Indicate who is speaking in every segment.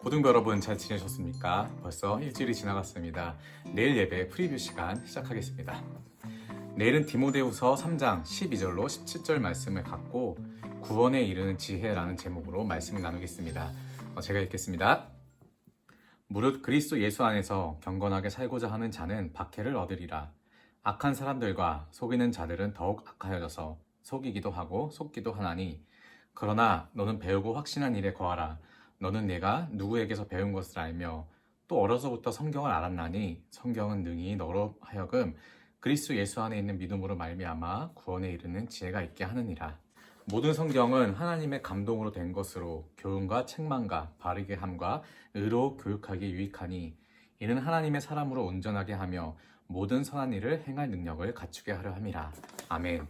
Speaker 1: 고등부 여러분 잘 지내셨습니까? 벌써 일주일이 지나갔습니다. 내일 예배 프리뷰 시간 시작하겠습니다. 내일은 디모데후서 3장 12절로 17절 말씀을 갖고 구원에 이르는 지혜라는 제목으로 말씀을 나누겠습니다. 제가 읽겠습니다. 무릇 그리스도 예수 안에서 경건하게 살고자 하는 자는 박해를 얻으리라. 악한 사람들과 속이는 자들은 더욱 악하여져서 속이기도 하고 속기도 하나니 그러나 너는 배우고 확신한 일에 거하라. 너는 내가 누구에게서 배운 것을 알며 또 어려서부터 성경을 알았나니 성경은 능히 너로 하여금 그리스도 예수 안에 있는 믿음으로 말미암아 구원에 이르는 지혜가 있게 하느니라. 모든 성경은 하나님의 감동으로 된 것으로 교훈과 책망과 바르게 함과 의로 교육하기 유익하니 이는 하나님의 사람으로 온전하게 하며 모든 선한 일을 행할 능력을 갖추게 하려 함이라. 아멘.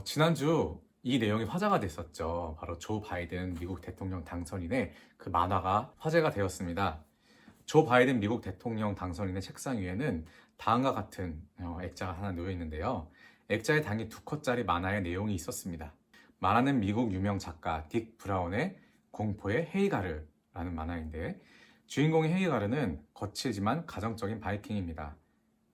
Speaker 1: 지난주 이 내용이 화제가 됐었죠. 바로 조 바이든 미국 대통령 당선인의 그 만화가 화제가 되었습니다. 조 바이든 미국 대통령 당선인의 책상 위에는 다음과 같은 액자가 하나 놓여 있는데요. 액자에 당시 2컷짜리 만화의 내용이 있었습니다. 만화는 미국 유명 작가 딕 브라운의 공포의 헤이가르라는 만화인데 주인공의 헤이가르는 거칠지만 가정적인 바이킹입니다.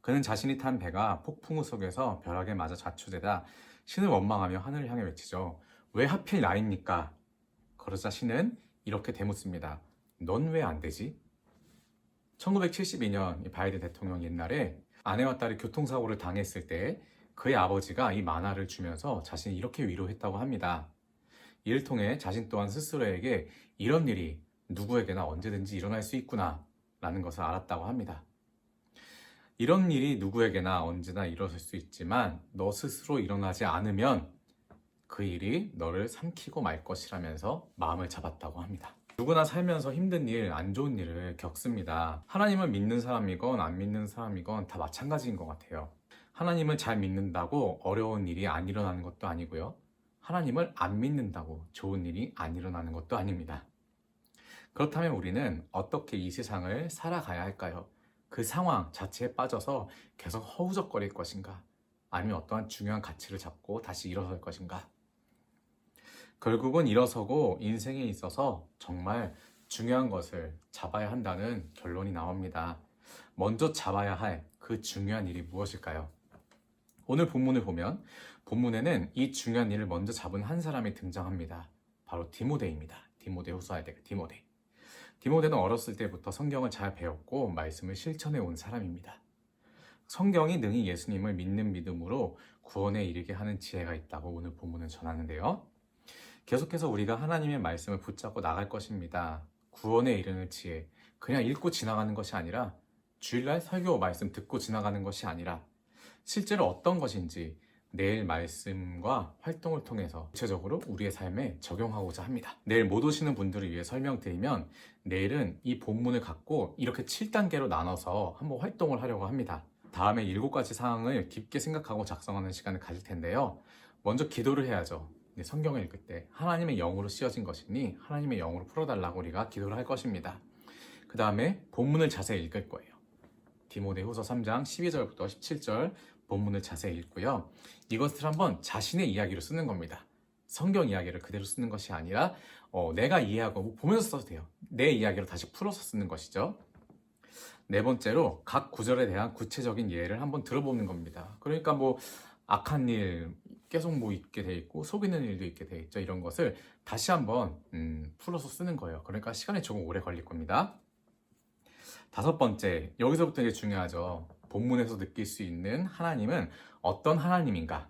Speaker 1: 그는 자신이 탄 배가 폭풍우 속에서 벼락에 맞아 자초되다 신을 원망하며 하늘을 향해 외치죠. 왜 하필 나입니까? 그러자 신은 이렇게 되묻습니다. 넌 왜 안 되지? 1972년 바이든 대통령 옛날에 아내와 딸이 교통사고를 당했을 때 그의 아버지가 이 만화를 주면서 자신이 이렇게 위로했다고 합니다. 이를 통해 자신 또한 스스로에게 이런 일이 누구에게나 언제든지 일어날 수 있구나 라는 것을 알았다고 합니다. 이런 일이 누구에게나 언제나 일어날 수 있지만 너 스스로 일어나지 않으면 그 일이 너를 삼키고 말 것이라면서 마음을 잡았다고 합니다. 누구나 살면서 힘든 일, 안 좋은 일을 겪습니다. 하나님을 믿는 사람이건 안 믿는 사람이건 다 마찬가지인 것 같아요. 하나님을 잘 믿는다고 어려운 일이 안 일어나는 것도 아니고요. 하나님을 안 믿는다고 좋은 일이 안 일어나는 것도 아닙니다. 그렇다면 우리는 어떻게 이 세상을 살아가야 할까요? 그 상황 자체에 빠져서 계속 허우적거릴 것인가? 아니면 어떠한 중요한 가치를 잡고 다시 일어설 것인가? 결국은 일어서고 인생에 있어서 정말 중요한 것을 잡아야 한다는 결론이 나옵니다. 먼저 잡아야 할 그 중요한 일이 무엇일까요? 오늘 본문을 보면 본문에는 이 중요한 일을 먼저 잡은 한 사람이 등장합니다. 바로 디모데입니다. 디모데후서의 디모데. 디모데는 어렸을 때부터 성경을 잘 배웠고 말씀을 실천해 온 사람입니다. 성경이 능히 예수님을 믿는 믿음으로 구원에 이르게 하는 지혜가 있다고 오늘 본문은 전하는데요. 계속해서 우리가 하나님의 말씀을 붙잡고 나갈 것입니다. 구원에 이르는 지혜, 그냥 읽고 지나가는 것이 아니라 주일날 설교 말씀 듣고 지나가는 것이 아니라 실제로 어떤 것인지 내일 말씀과 활동을 통해서 구체적으로 우리의 삶에 적용하고자 합니다. 내일 못 오시는 분들을 위해 설명드리면 내일은 이 본문을 갖고 이렇게 7단계로 나눠서 한번 활동을 하려고 합니다. 다음에 7가지 사항을 깊게 생각하고 작성하는 시간을 가질 텐데요. 먼저 기도를 해야죠. 성경을 읽을 때 하나님의 영으로 씌어진 것이니 하나님의 영으로 풀어달라고 우리가 기도를 할 것입니다. 그 다음에 본문을 자세히 읽을 거예요. 디모데후서 3장 12절부터 17절 본문을 자세히 읽고요. 이것을 한번 자신의 이야기로 쓰는 겁니다. 성경 이야기를 그대로 쓰는 것이 아니라 내가 이해하고 보면서 써도 돼요. 내 이야기로 다시 풀어서 쓰는 것이죠. 네 번째로 각 구절에 대한 구체적인 예를 한번 들어보는 겁니다. 그러니까 악한 일 계속 있게 돼 있고 속이는 일도 있게 돼 있죠. 이런 것을 다시 한번 풀어서 쓰는 거예요. 그러니까 시간이 조금 오래 걸릴 겁니다. 5번째, 여기서부터 이제 중요하죠. 본문에서 느낄 수 있는 하나님은 어떤 하나님인가?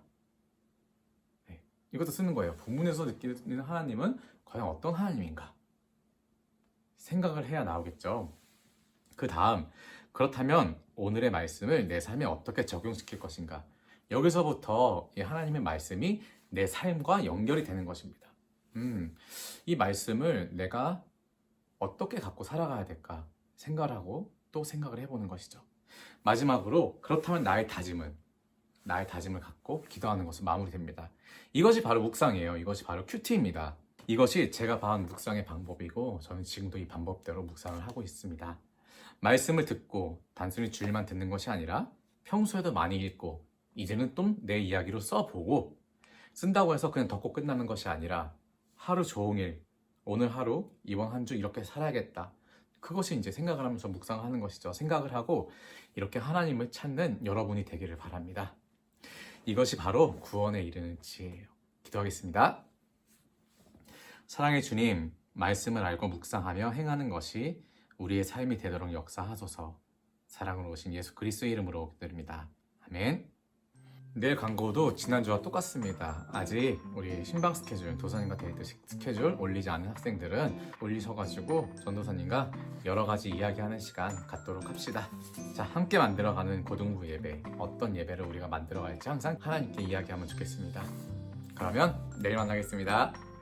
Speaker 1: 네, 이것도 쓰는 거예요. 본문에서 느끼는 하나님은 과연 어떤 하나님인가? 생각을 해야 나오겠죠. 그 다음, 그렇다면 오늘의 말씀을 내 삶에 어떻게 적용시킬 것인가? 여기서부터 이 하나님의 말씀이 내 삶과 연결이 되는 것입니다. 이 말씀을 내가 어떻게 갖고 살아가야 될까? 생각을 하고 또 생각을 해보는 것이죠. 마지막으로 그렇다면 나의 다짐을 갖고 기도하는 것은 마무리됩니다. 이것이 바로 묵상이에요. 이것이 바로 큐티입니다. 이것이 제가 봐온 묵상의 방법이고 저는 지금도 이 방법대로 묵상을 하고 있습니다. 말씀을 듣고 단순히 주일만 듣는 것이 아니라 평소에도 많이 읽고 이제는 좀 내 이야기로 써보고 쓴다고 해서 그냥 덮고 끝나는 것이 아니라 하루 종일 오늘 하루 이번 한 주 이렇게 살아야겠다. 그것이 이제 생각을 하면서 묵상하는 것이죠. 생각을 하고 이렇게 하나님을 찾는 여러분이 되기를 바랍니다. 이것이 바로 구원에 이르는 지혜예요. 기도하겠습니다. 사랑의 주님, 말씀을 알고 묵상하며 행하는 것이 우리의 삶이 되도록 역사하소서. 사랑으로 오신 예수 그리스도의 이름으로 기도드립니다. 아멘. 내일 광고도 지난주와 똑같습니다. 아직 우리 신방 스케줄, 도사님과 데이트 스케줄 올리지 않은 학생들은 올리셔가지고 전도사님과 여러 가지 이야기하는 시간 갖도록 합시다. 자, 함께 만들어가는 고등부 예배, 어떤 예배를 우리가 만들어갈지 항상 하나님께 이야기하면 좋겠습니다. 그러면 내일 만나겠습니다.